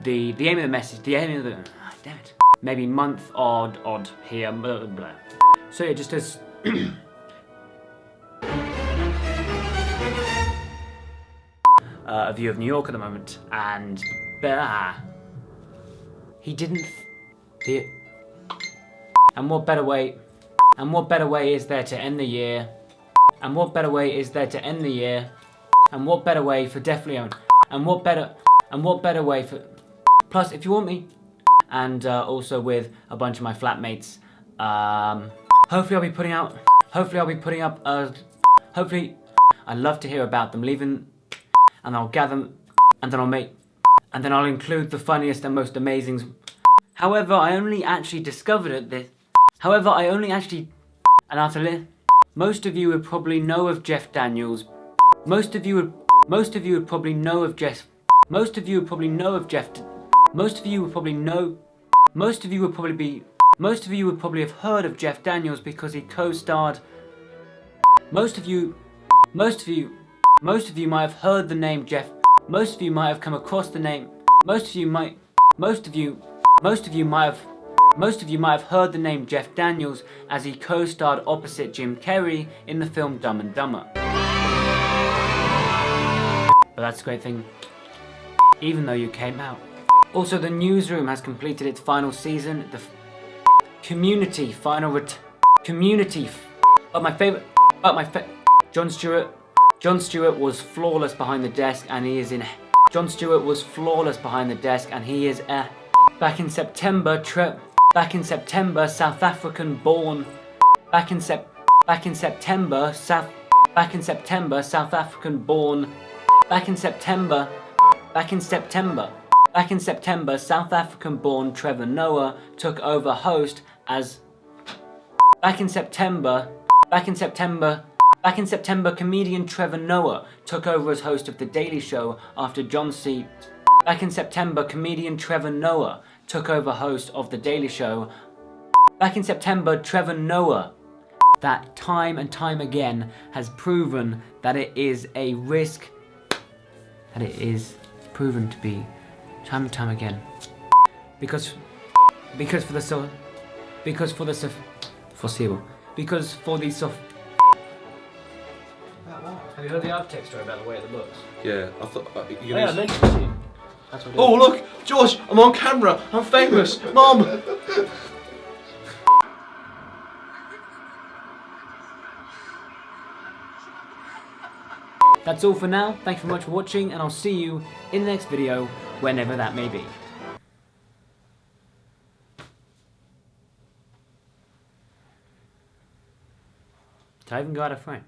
the aim of the message, the aim of the, damn it, maybe month, odd here, blah, blah, blah. So yeah, just as a view of New York at the moment, and he didn't. And what better way is there to end the year? And what better way is there to end the year? And what better way for DefinitelyOwen? And what better way for? Plus, if you want me, and also with a bunch of my flatmates. Hopefully I'll be putting up. Hopefully, I'd love to hear about them leaving, and I'll gather, and then I'll include the funniest and most amazing. However, I only actually discovered this. However, I only actually, and after most of you would probably know of Jeff Daniels. Most of you would probably know of Jeff. Most of you would probably know of Jeff. Most of you would probably know. Most of you would probably have heard of Jeff Daniels because he co-starred. Most of you might have heard the name Jeff. Most of you might have come across the name. Most of you might have heard the name Jeff Daniels as he co-starred opposite Jim Carrey in the film Dumb and Dumber. But that's a great thing, even though you came out. Also, The Newsroom has completed its final season. The Community. Jon Stewart was flawless behind the desk, and he is in. Jon Stewart was flawless behind the desk, and he is back in September. South African born. Back in September, South African born. South African born Trevor Noah took over host as. Back in September, comedian Trevor Noah took over as host of The Daily Show after Jon Stewart. Back in September, comedian Trevor Noah took over host of The Daily Show. Back in September, Trevor Noah, that time and time again has proven that it is a risk, that it is proven to be time and time again. Because for the foreseeable. Because for the soft. Have you heard the architect story about the way it looks? Yeah, I thought you Yeah, literally. That's what it oh, look! George, I'm on camera! I'm famous! Mom! That's all for now. Thank you very much for watching, and I'll see you in the next video, whenever that may be. Did I even go out of frame?